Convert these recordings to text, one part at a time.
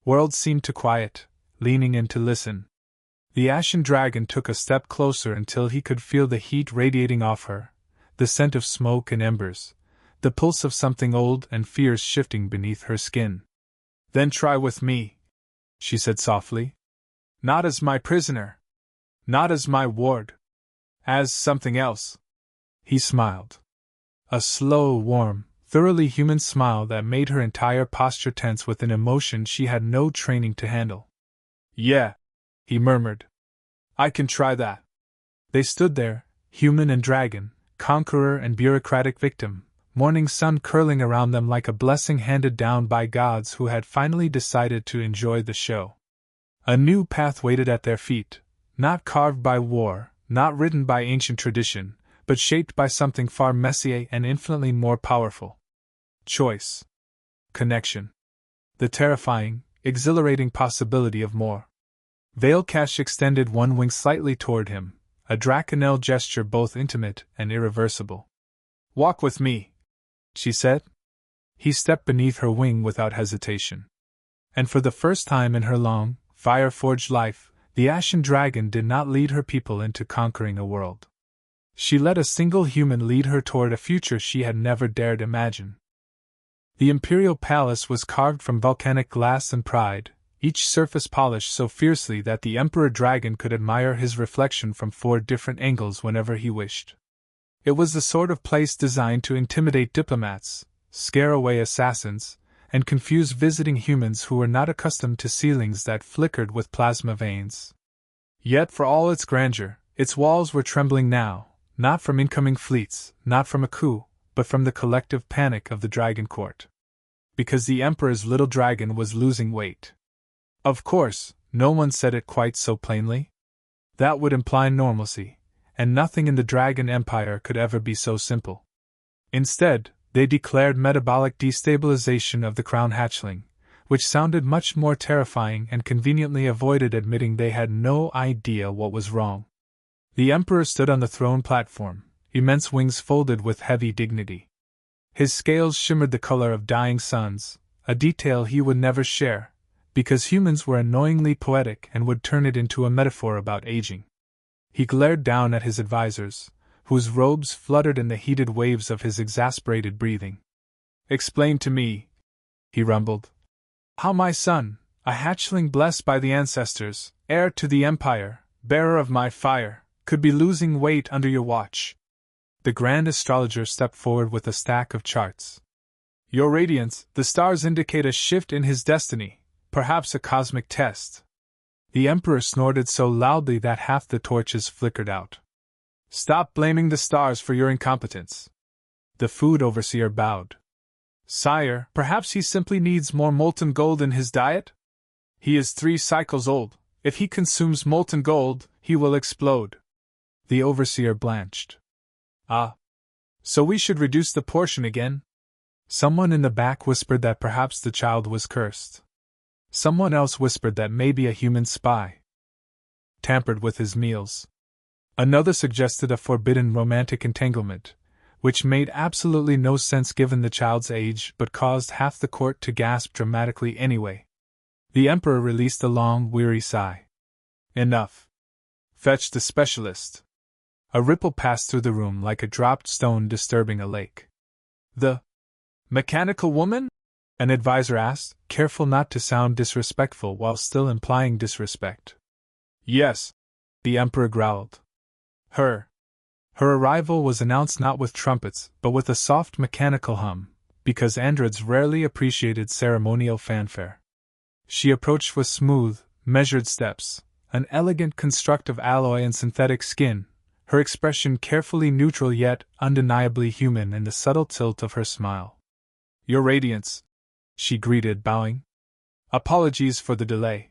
World seemed to quiet, leaning in to listen. The ashen dragon took a step closer until he could feel the heat radiating off her, the scent of smoke and embers, the pulse of something old and fierce shifting beneath her skin. Then try with me, she said softly. Not as my prisoner. Not as my ward. As something else. He smiled. A slow, warm, thoroughly human smile that made her entire posture tense with an emotion she had no training to handle. Yeah, he murmured. I can try that. They stood there, human and dragon, conqueror and bureaucratic victim, morning sun curling around them like a blessing handed down by gods who had finally decided to enjoy the show. A new path waited at their feet, not carved by war, not written by ancient tradition, but shaped by something far messier and infinitely more powerful. Choice. Connection. The terrifying, exhilarating possibility of more. Veilcash extended one wing slightly toward him, a Draconel gesture both intimate and irreversible. Walk with me, she said. He stepped beneath her wing without hesitation. And for the first time in her long, fire-forged life, the Ashen Dragon did not lead her people into conquering a world. She let a single human lead her toward a future she had never dared imagine. The Imperial Palace was carved from volcanic glass and pride, each surface polished so fiercely that the Emperor Dragon could admire his reflection from 4 different angles whenever he wished. It was the sort of place designed to intimidate diplomats, scare away assassins, and confuse visiting humans who were not accustomed to ceilings that flickered with plasma veins. Yet for all its grandeur, its walls were trembling now, not from incoming fleets, not from a coup, but from the collective panic of the Dragon Court. Because the Emperor's little dragon was losing weight. Of course, no one said it quite so plainly. That would imply normalcy, and nothing in the Dragon Empire could ever be so simple. Instead, they declared metabolic destabilization of the crown hatchling, which sounded much more terrifying and conveniently avoided admitting they had no idea what was wrong. The Emperor stood on the throne platform, immense wings folded with heavy dignity. His scales shimmered the color of dying suns, a detail he would never share, because humans were annoyingly poetic and would turn it into a metaphor about aging. He glared down at his advisors, whose robes fluttered in the heated waves of his exasperated breathing. Explain to me, he rumbled, how my son, a hatchling blessed by the ancestors, heir to the Empire, bearer of my fire, could be losing weight under your watch. The Grand Astrologer stepped forward with a stack of charts. Your Radiance, the stars indicate a shift in his destiny, perhaps a cosmic test. The Emperor snorted so loudly that half the torches flickered out. Stop blaming the stars for your incompetence. The food overseer bowed. Sire, perhaps he simply needs more molten gold in his diet? He is 3 cycles old. If he consumes molten gold, he will explode. The overseer blanched. Ah. So we should reduce the portion again? Someone in the back whispered that perhaps the child was cursed. Someone else whispered that maybe a human spy tampered with his meals. Another suggested a forbidden romantic entanglement, which made absolutely no sense given the child's age but caused half the court to gasp dramatically anyway. The Emperor released a long, weary sigh. Enough. Fetch the specialist. A ripple passed through the room like a dropped stone disturbing a lake. The mechanical woman? An advisor asked, careful not to sound disrespectful while still implying disrespect. Yes, the Emperor growled. Her arrival was announced not with trumpets, but with a soft mechanical hum, because androids rarely appreciated ceremonial fanfare. She approached with smooth, measured steps, an elegant construct of alloy and synthetic skin, her expression carefully neutral yet undeniably human in the subtle tilt of her smile. Your Radiance, she greeted, bowing. Apologies for the delay.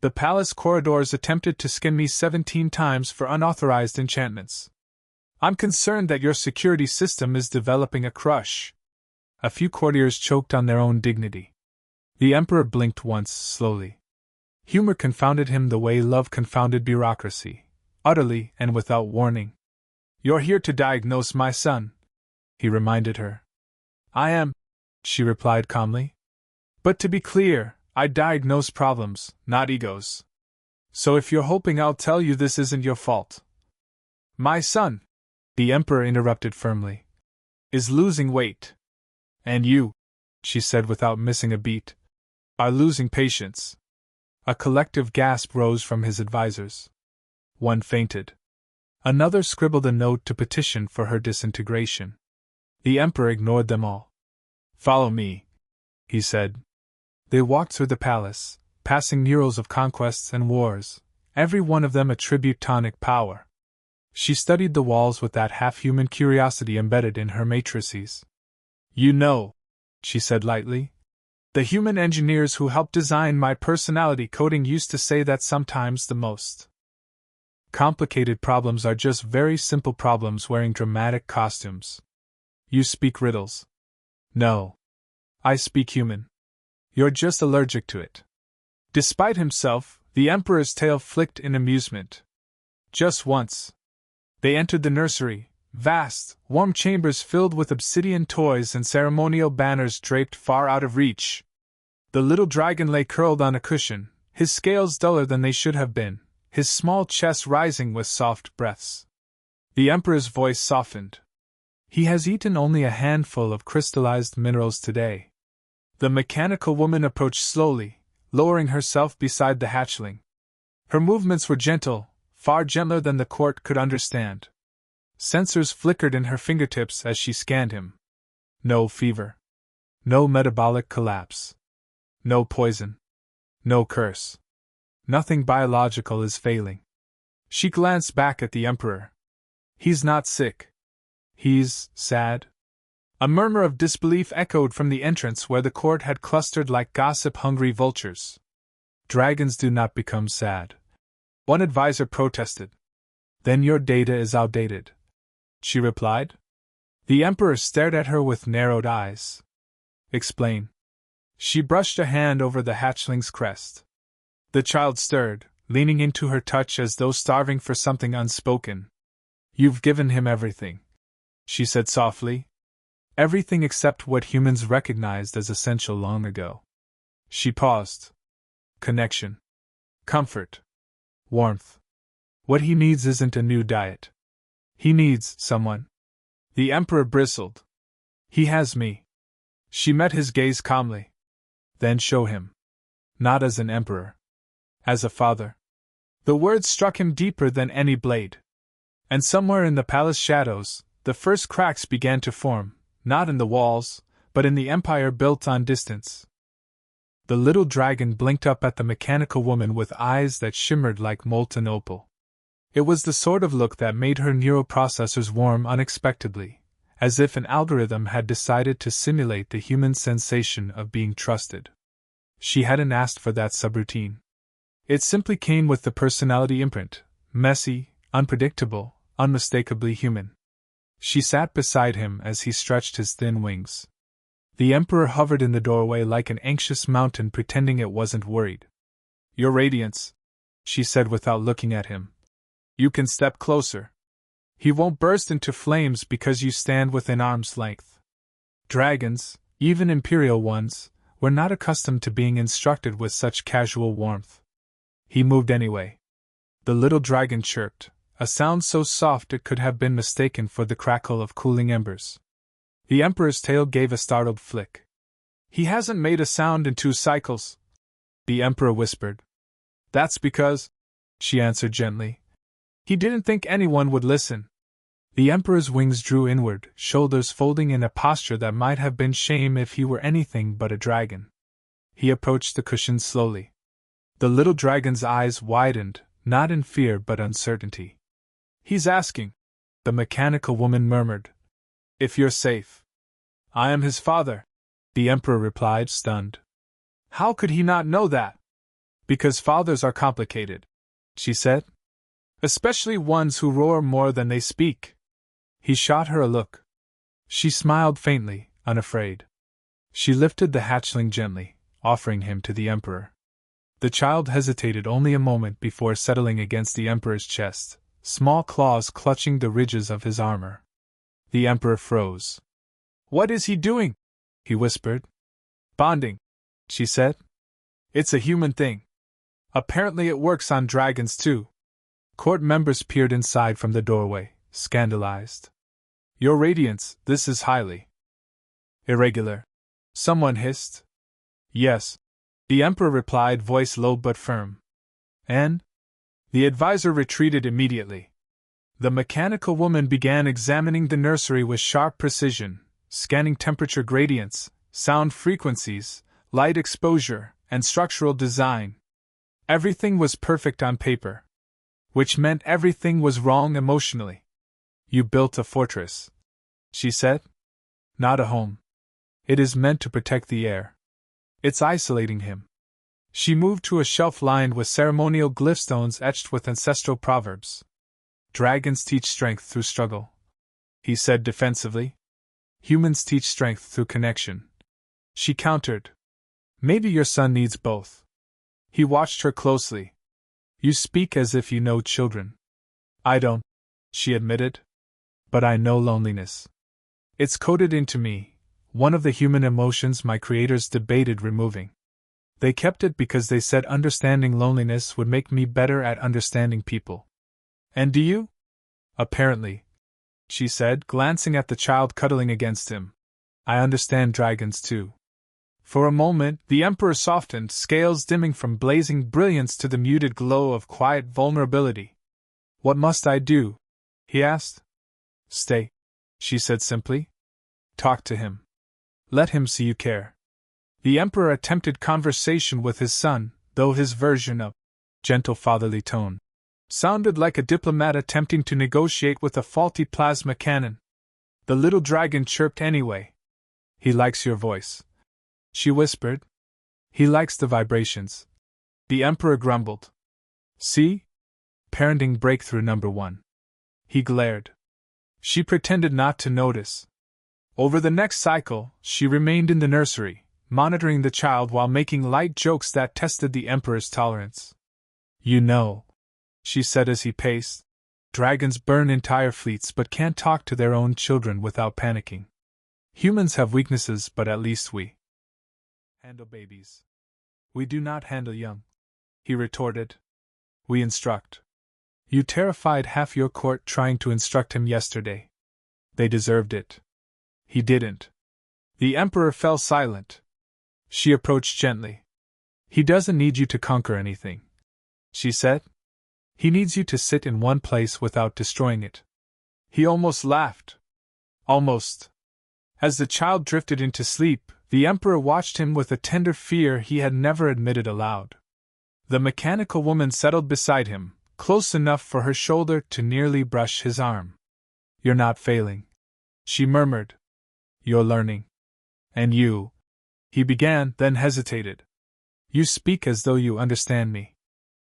The palace corridors attempted to skin me 17 times for unauthorized enchantments. I'm concerned that your security system is developing a crush. A few courtiers choked on their own dignity. The Emperor blinked once, slowly. Humor confounded him the way love confounded bureaucracy, utterly and without warning. You're here to diagnose my son, he reminded her. I am, she replied calmly. But to be clear, I diagnose problems, not egos. So if you're hoping I'll tell you this isn't your fault. My son, the Emperor interrupted firmly, is losing weight. And you, she said without missing a beat, are losing patience. A collective gasp rose from his advisors. One fainted. Another scribbled a note to petition for her disintegration. The Emperor ignored them all. Follow me, he said. They walked through the palace, passing murals of conquests and wars, every one of them a tribute to tonic power. She studied the walls with that half-human curiosity embedded in her matrices. You know, she said lightly, the human engineers who helped design my personality coding used to say that sometimes the most complicated problems are just very simple problems wearing dramatic costumes. You speak riddles. No. I speak human. You're just allergic to it. Despite himself, the Emperor's tail flicked in amusement. Just once. They entered the nursery, vast, warm chambers filled with obsidian toys and ceremonial banners draped far out of reach. The little dragon lay curled on a cushion, his scales duller than they should have been, his small chest rising with soft breaths. The Emperor's voice softened. He has eaten only a handful of crystallized minerals today. The mechanical woman approached slowly, lowering herself beside the hatchling. Her movements were gentle, far gentler than the court could understand. Sensors flickered in her fingertips as she scanned him. No fever. No metabolic collapse. No poison. No curse. Nothing biological is failing. She glanced back at the Emperor. He's not sick. He's sad. A murmur of disbelief echoed from the entrance where the court had clustered like gossip-hungry vultures. Dragons do not become sad. One advisor protested. Then your data is outdated, she replied. The Emperor stared at her with narrowed eyes. Explain. She brushed a hand over the hatchling's crest. The child stirred, leaning into her touch as though starving for something unspoken. You've given him everything, she said softly. Everything except what humans recognized as essential long ago. She paused. Connection. Comfort. Warmth. What he needs isn't a new diet. He needs someone. The Emperor bristled. He has me. She met his gaze calmly. Then show him. Not as an emperor. As a father. The words struck him deeper than any blade. And somewhere in the palace shadows, the first cracks began to form, not in the walls, but in the empire built on distance. The little dragon blinked up at the mechanical woman with eyes that shimmered like molten opal. It was the sort of look that made her neuroprocessors warm unexpectedly, as if an algorithm had decided to simulate the human sensation of being trusted. She hadn't asked for that subroutine. It simply came with the personality imprint, messy, unpredictable, unmistakably human. She sat beside him as he stretched his thin wings. The Emperor hovered in the doorway like an anxious mountain pretending it wasn't worried. Your radiance, she said without looking at him. You can step closer. He won't burst into flames because you stand within arm's length. Dragons, even imperial ones, were not accustomed to being instructed with such casual warmth. He moved anyway. The little dragon chirped, a sound so soft it could have been mistaken for the crackle of cooling embers. The Emperor's tail gave a startled flick. He hasn't made a sound in 2 cycles, the Emperor whispered. That's because, she answered gently, he didn't think anyone would listen. The Emperor's wings drew inward, shoulders folding in a posture that might have been shame if he were anything but a dragon. He approached the cushion slowly. The little dragon's eyes widened, not in fear but uncertainty. He's asking, the mechanical woman murmured, if you're safe. I am his father, the Emperor replied, stunned. How could he not know that? Because fathers are complicated, she said. Especially ones who roar more than they speak. He shot her a look. She smiled faintly, unafraid. She lifted the hatchling gently, offering him to the Emperor. The child hesitated only a moment before settling against the Emperor's chest, small claws clutching the ridges of his armor. The Emperor froze. What is he doing? He whispered. Bonding, she said. It's a human thing. Apparently it works on dragons too. Court members peered inside from the doorway, scandalized. Your Radiance, this is highly irregular. Someone hissed. Yes. The Emperor replied, voice low but firm. And? The advisor retreated immediately. The mechanical woman began examining the nursery with sharp precision, scanning temperature gradients, sound frequencies, light exposure, and structural design. Everything was perfect on paper. Which meant everything was wrong emotionally. You built a fortress, she said. Not a home. It is meant to protect the heir. It's isolating him. She moved to a shelf lined with ceremonial glyphstones etched with ancestral proverbs. Dragons teach strength through struggle, he said defensively. Humans teach strength through connection. She countered. Maybe your son needs both. He watched her closely. You speak as if you know children. I don't, she admitted. But I know loneliness. It's coded into me, one of the human emotions my creators debated removing. They kept it because they said understanding loneliness would make me better at understanding people. And do you? Apparently, she said, glancing at the child cuddling against him. I understand dragons too. For a moment, the Emperor softened, scales dimming from blazing brilliance to the muted glow of quiet vulnerability. What must I do? He asked. Stay, she said simply. Talk to him. Let him see you care. The Emperor attempted conversation with his son, though his version of gentle fatherly tone sounded like a diplomat attempting to negotiate with a faulty plasma cannon. The little dragon chirped anyway. He likes your voice, she whispered. He likes the vibrations. The Emperor grumbled. See? Parenting breakthrough number 1. He glared. She pretended not to notice. Over the next cycle, she remained in the nursery, monitoring the child while making light jokes that tested the Emperor's tolerance. You know, she said as he paced, dragons burn entire fleets but can't talk to their own children without panicking. Humans have weaknesses, but at least we handle babies. We do not handle young, he retorted. We instruct. You terrified half your court trying to instruct him yesterday. They deserved it. He didn't. The Emperor fell silent. She approached gently. He doesn't need you to conquer anything, she said. He needs you to sit in one place without destroying it. He almost laughed. Almost. As the child drifted into sleep, the Emperor watched him with a tender fear he had never admitted aloud. The mechanical woman settled beside him, close enough for her shoulder to nearly brush his arm. You're not failing, she murmured. You're learning. And you, he began, then hesitated. You speak as though you understand me.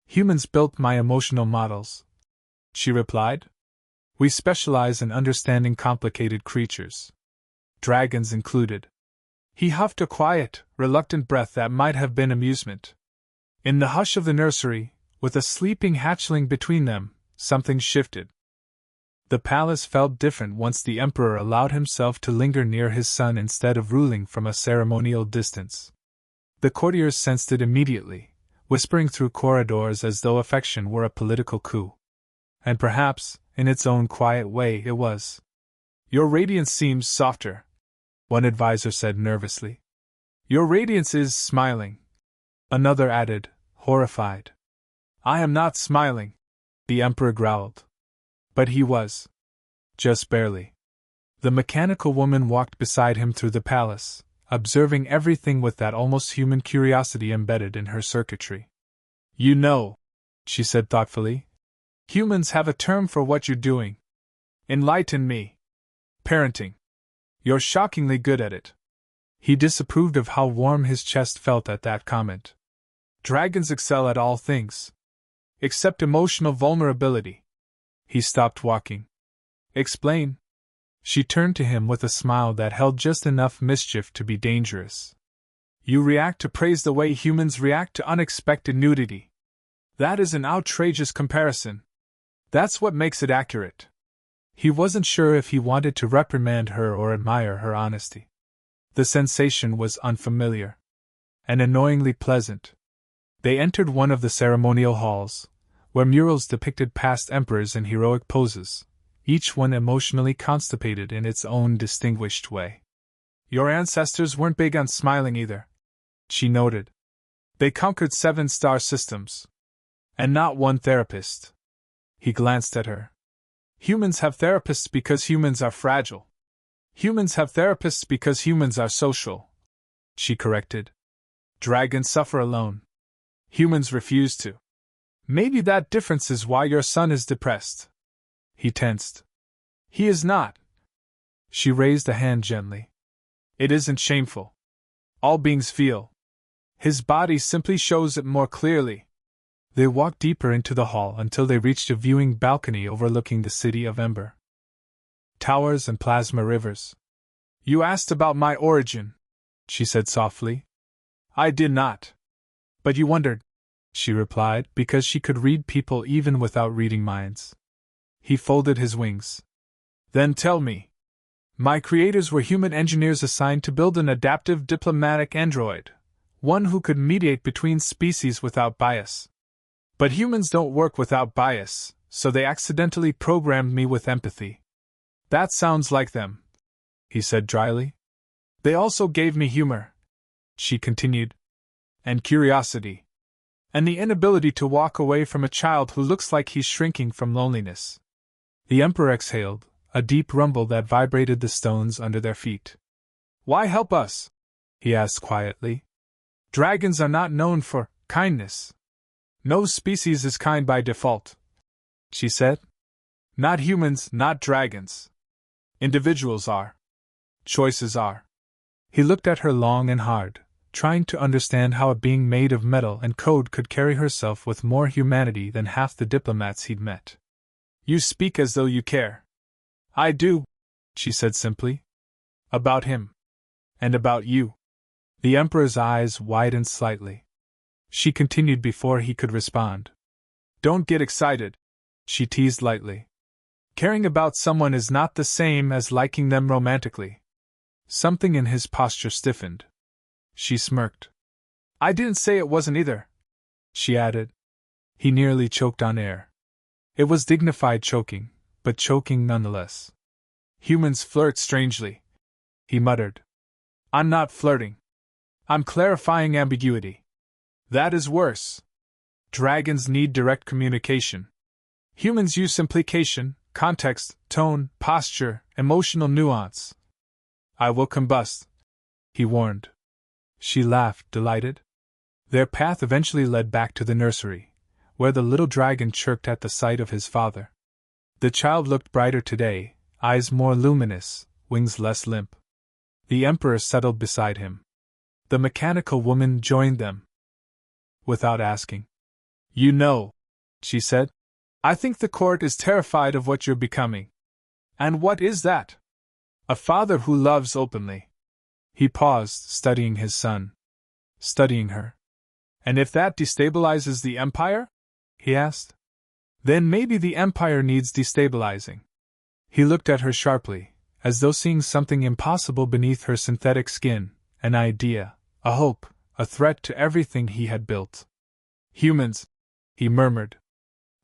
Humans built my emotional models, she replied. We specialize in understanding complicated creatures, dragons included. He huffed a quiet, reluctant breath that might have been amusement. In the hush of the nursery, with a sleeping hatchling between them, something shifted. The palace felt different once the Emperor allowed himself to linger near his son instead of ruling from a ceremonial distance. The courtiers sensed it immediately, whispering through corridors as though affection were a political coup. And perhaps, in its own quiet way, it was. Your radiance seems softer, one advisor said nervously. Your radiance is smiling, another added, horrified. I am not smiling, the Emperor growled. But he was. Just barely. The mechanical woman walked beside him through the palace, observing everything with that almost human curiosity embedded in her circuitry. You know, she said thoughtfully, humans have a term for what you're doing. Enlighten me. Parenting. You're shockingly good at it. He disapproved of how warm his chest felt at that comment. Dragons excel at all things. Except emotional vulnerability. He stopped walking. Explain. She turned to him with a smile that held just enough mischief to be dangerous. You react to praise the way humans react to unexpected nudity. That is an outrageous comparison. That's what makes it accurate. He wasn't sure if he wanted to reprimand her or admire her honesty. The sensation was unfamiliar and annoyingly pleasant. They entered one of the ceremonial halls, where murals depicted past emperors in heroic poses, each one emotionally constipated in its own distinguished way. Your ancestors weren't big on smiling either, she noted. They conquered 7 star systems. And not one therapist. He glanced at her. Humans have therapists because humans are fragile. Humans have therapists because humans are social, she corrected. Dragons suffer alone. Humans refuse to. Maybe that difference is why your son is depressed. He tensed. He is not. She raised a hand gently. It isn't shameful. All beings feel. His body simply shows it more clearly. They walked deeper into the hall until they reached a viewing balcony overlooking the city of Ember. Towers and plasma rivers. You asked about my origin, she said softly. I did not. But you wondered, she replied, because she could read people even without reading minds. He folded his wings. Then tell me. My creators were human engineers assigned to build an adaptive diplomatic android, one who could mediate between species without bias. But humans don't work without bias, so they accidentally programmed me with empathy. That sounds like them, he said dryly. They also gave me humor, she continued, and curiosity, and the inability to walk away from a child who looks like he's shrinking from loneliness. The Emperor exhaled, a deep rumble that vibrated the stones under their feet. Why help us? He asked quietly. Dragons are not known for kindness. No species is kind by default, she said. Not humans, not dragons. Individuals are. Choices are. He looked at her long and hard, trying to understand how a being made of metal and code could carry herself with more humanity than half the diplomats he'd met. You speak as though you care. I do, she said simply. About him. And about you. The Emperor's eyes widened slightly. She continued before he could respond. Don't get excited, she teased lightly. Caring about someone is not the same as liking them romantically. Something in his posture stiffened. She smirked. I didn't say it wasn't either, she added. He nearly choked on air. It was dignified choking, but choking nonetheless. Humans flirt strangely, he muttered. I'm not flirting. I'm clarifying ambiguity. That is worse. Dragons need direct communication. Humans use implication, context, tone, posture, emotional nuance. I will combust, he warned. She laughed, delighted. Their path eventually led back to the nursery, where the little dragon chirped at the sight of his father. The child looked brighter today, eyes more luminous, wings less limp. The Emperor settled beside him. The mechanical woman joined them. Without asking. You know, she said, I think the court is terrified of what you're becoming. And what is that? A father who loves openly. He paused, studying his son. Studying her. And if that destabilizes the Empire? He asked. Then maybe the Empire needs destabilizing. He looked at her sharply, as though seeing something impossible beneath her synthetic skin, an idea, a hope, a threat to everything he had built. Humans, he murmured.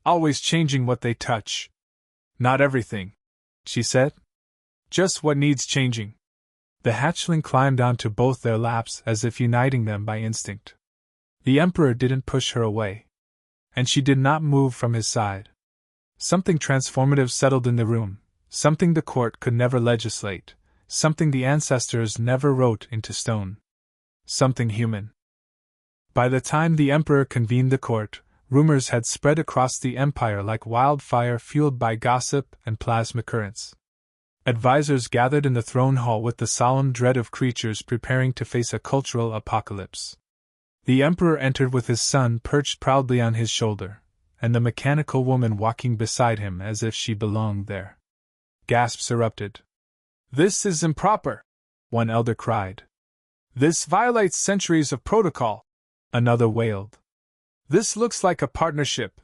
Always changing what they touch. Not everything, she said. Just what needs changing. The hatchling climbed onto both their laps as if uniting them by instinct. The Emperor didn't push her away. And she did not move from his side. Something transformative settled in the room, something the court could never legislate, something the ancestors never wrote into stone. Something human. By the time the Emperor convened the court, rumors had spread across the empire like wildfire fueled by gossip and plasma currents. Advisors gathered in the throne hall with the solemn dread of creatures preparing to face a cultural apocalypse. The Emperor entered with his son perched proudly on his shoulder, and the mechanical woman walking beside him as if she belonged there. Gasps erupted. This is improper, one elder cried. This violates centuries of protocol, another wailed. This looks like a partnership,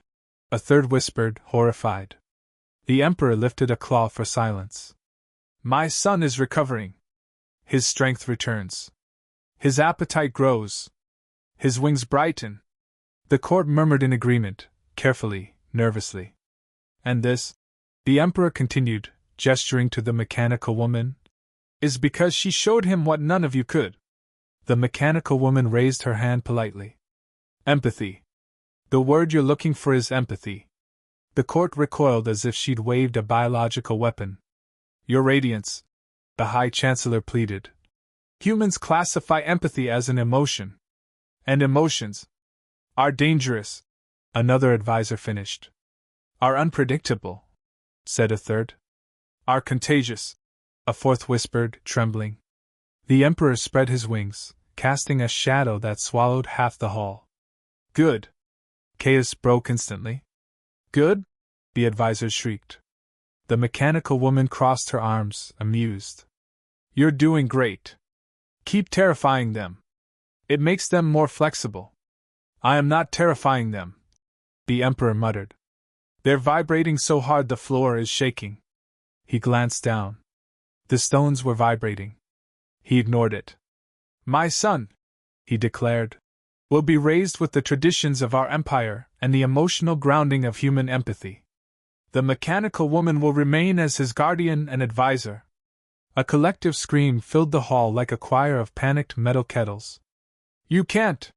a third whispered, horrified. The Emperor lifted a claw for silence. My son is recovering. His strength returns. His appetite grows. His wings brighten. The court murmured in agreement, carefully, nervously. And this, the Emperor continued, gesturing to the mechanical woman, is because she showed him what none of you could. The mechanical woman raised her hand politely. Empathy. The word you're looking for is empathy. The court recoiled as if she'd waved a biological weapon. Your Radiance, the High Chancellor pleaded. Humans classify empathy as an emotion. And emotions are dangerous, another advisor finished. Are unpredictable, said a third. Are contagious, a fourth whispered, trembling. The Emperor spread his wings, casting a shadow that swallowed half the hall. Good. Chaos broke instantly. Good? The advisors shrieked. The mechanical woman crossed her arms, amused. You're doing great. Keep terrifying them. It makes them more flexible. I am not terrifying them, the Emperor muttered. They're vibrating so hard the floor is shaking. He glanced down. The stones were vibrating. He ignored it. My son, he declared, will be raised with the traditions of our empire and the emotional grounding of human empathy. The mechanical woman will remain as his guardian and advisor. A collective scream filled the hall like a choir of panicked metal kettles. You can't,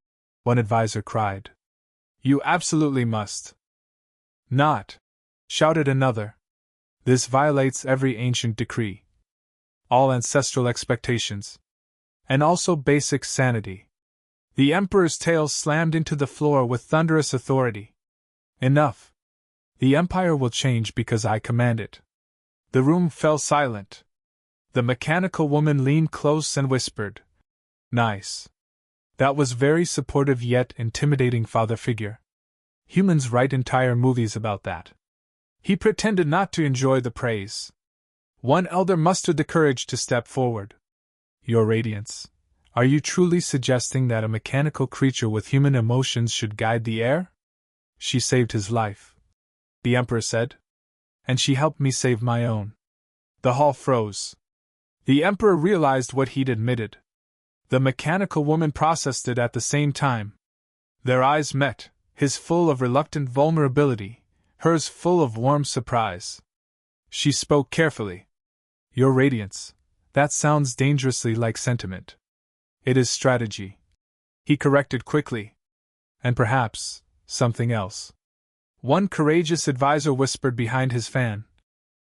one advisor cried. You absolutely must. Not, shouted another. This violates every ancient decree. All ancestral expectations. And also basic sanity. The Emperor's tail slammed into the floor with thunderous authority. Enough. The Empire will change because I command it. The room fell silent. The mechanical woman leaned close and whispered. Nice. That was very supportive yet intimidating father figure. Humans write entire movies about that. He pretended not to enjoy the praise. One elder mustered the courage to step forward. Your Radiance, are you truly suggesting that a mechanical creature with human emotions should guide the heir? She saved his life, the Emperor said. And she helped me save my own. The hall froze. The Emperor realized what he'd admitted. The mechanical woman processed it at the same time. Their eyes met, his full of reluctant vulnerability, hers full of warm surprise. She spoke carefully. Your Radiance, that sounds dangerously like sentiment. It is strategy. He corrected quickly. And perhaps, something else. One courageous advisor whispered behind his fan.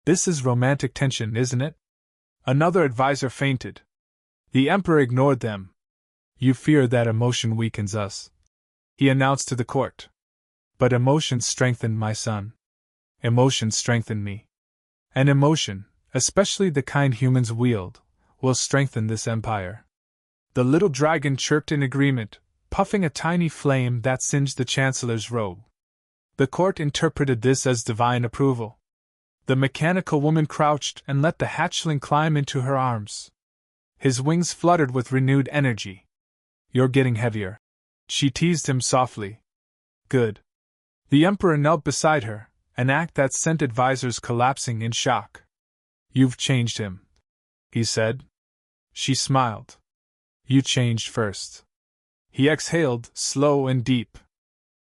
This is romantic tension, isn't it? Another advisor fainted. The Emperor ignored them. You fear that emotion weakens us, he announced to the court. But emotion strengthened my son. Emotion strengthened me. And emotion, especially the kind humans wield, will strengthen this empire. The little dragon chirped in agreement, puffing a tiny flame that singed the Chancellor's robe. The court interpreted this as divine approval. The mechanical woman crouched and let the hatchling climb into her arms. His wings fluttered with renewed energy. You're getting heavier, she teased him softly. Good. The Emperor knelt beside her, an act that sent advisors collapsing in shock. You've changed him, he said. She smiled. You changed first. He exhaled, slow and deep.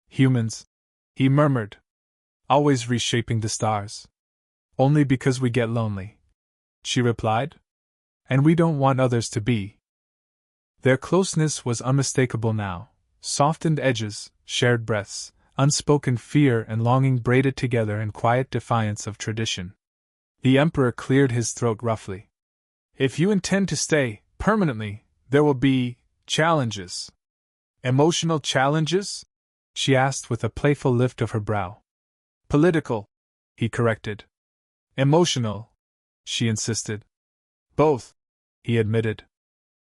Humans, he murmured. Always reshaping the stars. Only because we get lonely, she replied. And we don't want others to be. Their closeness was unmistakable now. Softened edges, shared breaths, unspoken fear and longing braided together in quiet defiance of tradition. The Emperor cleared his throat roughly. If you intend to stay, permanently, there will be challenges. Emotional challenges? She asked with a playful lift of her brow. Political, he corrected. Emotional, she insisted. Both, he admitted.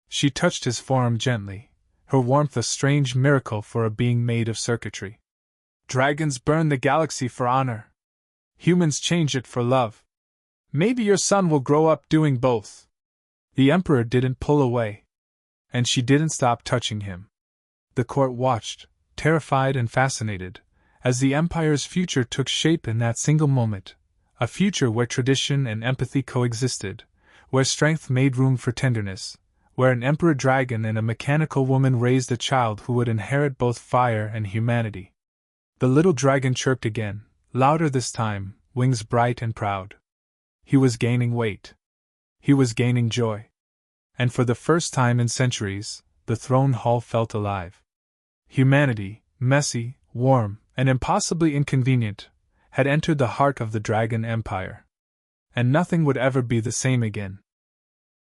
She touched his forearm gently, her warmth a strange miracle for a being made of circuitry. Dragons burn the galaxy for honor. Humans change it for love. Maybe your son will grow up doing both. The Emperor didn't pull away. And she didn't stop touching him. The court watched, terrified and fascinated, as the Empire's future took shape in that single moment, a future where tradition and empathy coexisted, where strength made room for tenderness, where an emperor dragon and a mechanical woman raised a child who would inherit both fire and humanity. The little dragon chirped again, louder this time, wings bright and proud. He was gaining weight. He was gaining joy. And for the first time in centuries, the throne hall felt alive. Humanity, messy, warm, and impossibly inconvenient, had entered the heart of the Dragon Empire. And nothing would ever be the same again.